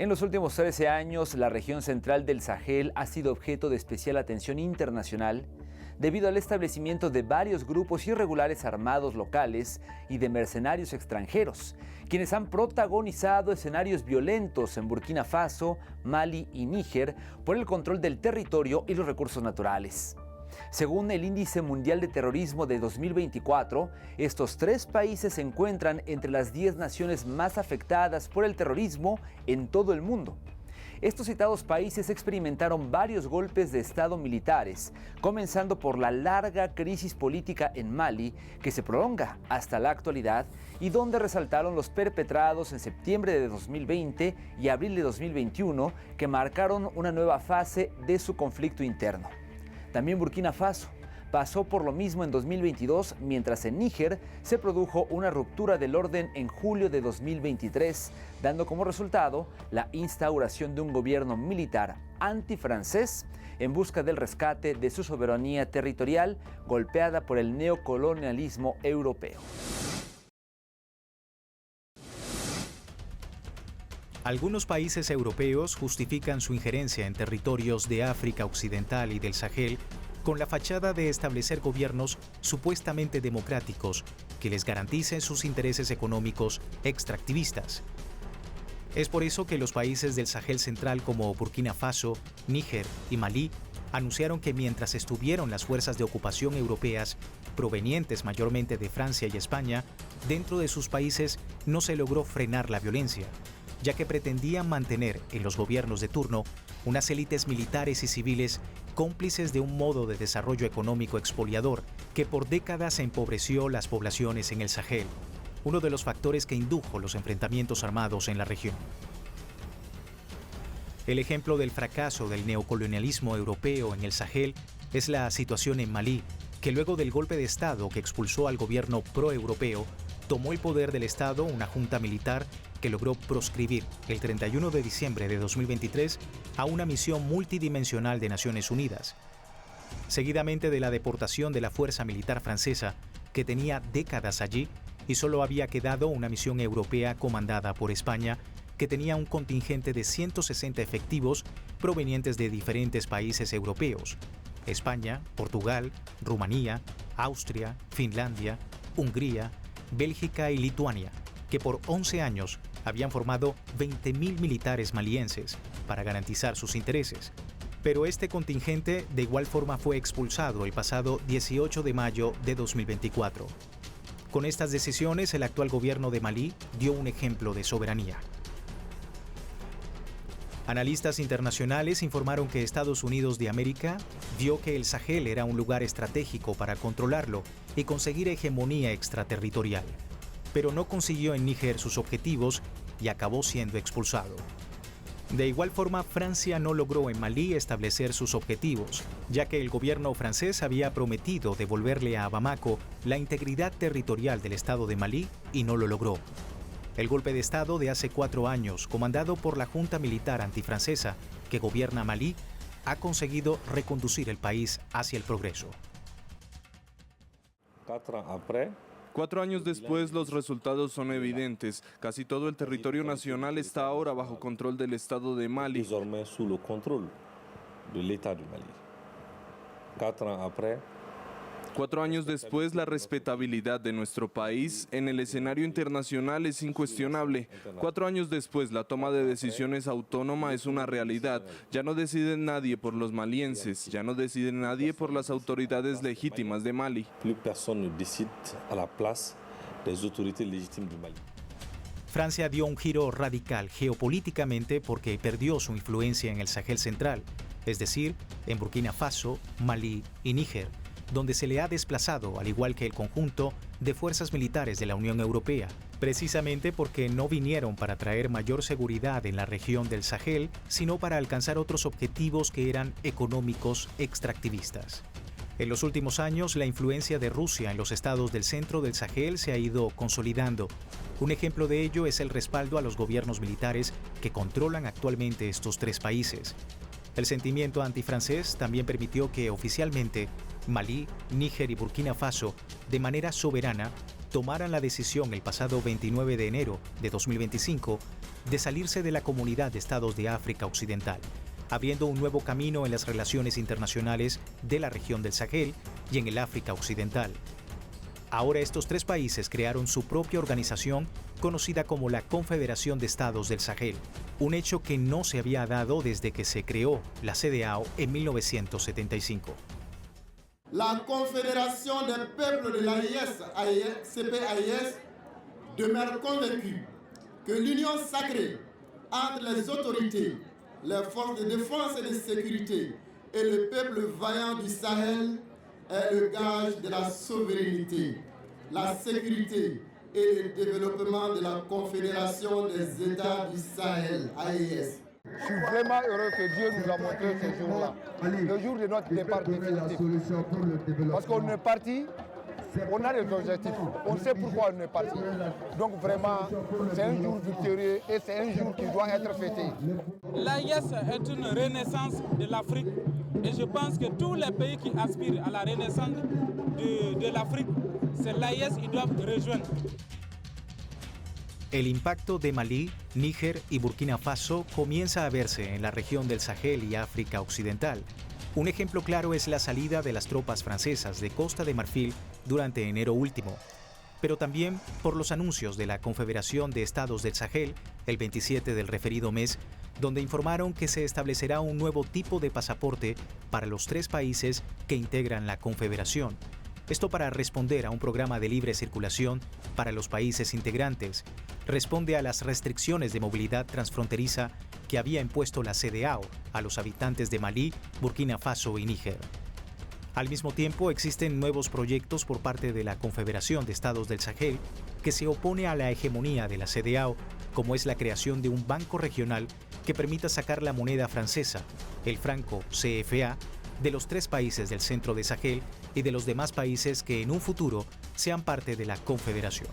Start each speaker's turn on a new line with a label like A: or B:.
A: En los últimos 13 años, la región central del Sahel ha sido objeto de especial atención internacional debido al establecimiento de varios grupos irregulares armados locales y de mercenarios extranjeros, quienes han protagonizado escenarios violentos en Burkina Faso, Mali y Níger por el control del territorio y los recursos naturales. Según el Índice Mundial de Terrorismo de 2024, estos tres países se encuentran entre las 10 naciones más afectadas por el terrorismo en todo el mundo. Estos citados países experimentaron varios golpes de Estado militares, comenzando por la larga crisis política en Mali, que se prolonga hasta la actualidad y donde resaltaron los perpetrados en septiembre de 2020 y abril de 2021, que marcaron una nueva fase de su conflicto interno. También Burkina Faso pasó por lo mismo en 2022, mientras en Níger se produjo una ruptura del orden en julio de 2023, dando como resultado la instauración de un gobierno militar antifrancés en busca del rescate de su soberanía territorial golpeada por el neocolonialismo europeo.
B: Algunos países europeos justifican su injerencia en territorios de África Occidental y del Sahel con la fachada de establecer gobiernos supuestamente democráticos que les garanticen sus intereses económicos extractivistas. Es por eso que los países del Sahel central como Burkina Faso, Níger y Malí anunciaron que mientras estuvieron las fuerzas de ocupación europeas, provenientes mayormente de Francia y España, dentro de sus países no se logró frenar la violencia, ya que pretendían mantener en los gobiernos de turno unas élites militares y civiles cómplices de un modo de desarrollo económico expoliador que por décadas empobreció las poblaciones en el Sahel, uno de los factores que indujo los enfrentamientos armados en la región. El ejemplo del fracaso del neocolonialismo europeo en el Sahel es la situación en Malí, que luego del golpe de Estado que expulsó al gobierno pro-europeo, tomó el poder del Estado una junta militar que logró proscribir el 31 de diciembre de 2023 a una misión multidimensional de Naciones Unidas, seguidamente de la deportación de la fuerza militar francesa, que tenía décadas allí, y solo había quedado una misión europea comandada por España, que tenía un contingente de 160 efectivos provenientes de diferentes países europeos: España, Portugal, Rumanía, Austria, Finlandia, Hungría, Bélgica y Lituania, que por 11 años habían formado 20.000 militares malienses para garantizar sus intereses. Pero este contingente de igual forma fue expulsado el pasado 18 de mayo de 2024. Con estas decisiones, el actual gobierno de Malí dio un ejemplo de soberanía. Analistas internacionales informaron que Estados Unidos de América vio que el Sahel era un lugar estratégico para controlarlo y conseguir hegemonía extraterritorial, pero no consiguió en Níger sus objetivos y acabó siendo expulsado. De igual forma, Francia no logró en Malí establecer sus objetivos, ya que el gobierno francés había prometido devolverle a Bamako la integridad territorial del Estado de Malí y no lo logró. El golpe de Estado de hace 4 años, comandado por la junta militar antifrancesa que gobierna Malí, ha conseguido reconducir el país hacia el progreso.
C: 4 años después, los resultados son evidentes. Casi todo el territorio nacional está ahora bajo control del Estado de Mali. 4 años después, la respetabilidad de nuestro país en el escenario internacional es incuestionable. 4 años después, la toma de decisiones autónoma es una realidad. Ya no decide nadie por los malienses, ya no decide nadie por las autoridades legítimas de Mali.
B: Francia dio un giro radical geopolíticamente porque perdió su influencia en el Sahel central, es decir, en Burkina Faso, Malí y Níger, donde se le ha desplazado, al igual que el conjunto de fuerzas militares de la Unión Europea, precisamente porque no vinieron para traer mayor seguridad en la región del Sahel, sino para alcanzar otros objetivos que eran económicos extractivistas. En los últimos años, la influencia de Rusia en los estados del centro del Sahel se ha ido consolidando. Un ejemplo de ello es el respaldo a los gobiernos militares que controlan actualmente estos 3 países. El sentimiento antifrancés también permitió que oficialmente Malí, Níger y Burkina Faso, de manera soberana, tomaran la decisión el pasado 29 de enero de 2025 de salirse de la Comunidad de Estados de África Occidental, abriendo un nuevo camino en las relaciones internacionales de la región del Sahel y en el África Occidental. Ahora estos tres países crearon su propia organización conocida como la Confederación de Estados del Sahel, un hecho que no se había dado desde que se creó la CEDEAO en 1975.
D: La Confédération des peuples de l'AIS, CPAIS, demeure convaincue que l'union sacrée entre les autorités, les forces de défense et de sécurité et le peuple vaillant du Sahel est le gage de la souveraineté, la sécurité et le développement de la Confédération des États du Sahel, AIS.
E: Je suis vraiment heureux que Dieu nous a montré ce jour-là, le jour de notre départ définitif. Parce qu'on est parti, on a des objectifs, on sait pourquoi on est parti. Donc vraiment, c'est un jour victorieux et c'est un jour qui doit être fêté.
F: L'AIS est une renaissance de l'Afrique et je pense que tous les pays qui aspirent à la renaissance de l'Afrique, c'est l'AIS qu'ils doivent rejoindre.
B: El impacto de Malí, Níger y Burkina Faso comienza a verse en la región del Sahel y África Occidental. Un ejemplo claro es la salida de las tropas francesas de Costa de Marfil durante enero último, pero también por los anuncios de la Confederación de Estados del Sahel el 27 del referido mes, donde informaron que se establecerá un nuevo tipo de pasaporte para los tres países que integran la Confederación. Esto para responder a un programa de libre circulación para los países integrantes. Responde a las restricciones de movilidad transfronteriza que había impuesto la CEDEAO a los habitantes de Malí, Burkina Faso y Níger. Al mismo tiempo, existen nuevos proyectos por parte de la Confederación de Estados del Sahel que se opone a la hegemonía de la CEDEAO, como es la creación de un banco regional que permita sacar la moneda francesa, el franco CFA, de los tres países del centro de Sahel y de los demás países que en un futuro sean parte de la Confederación.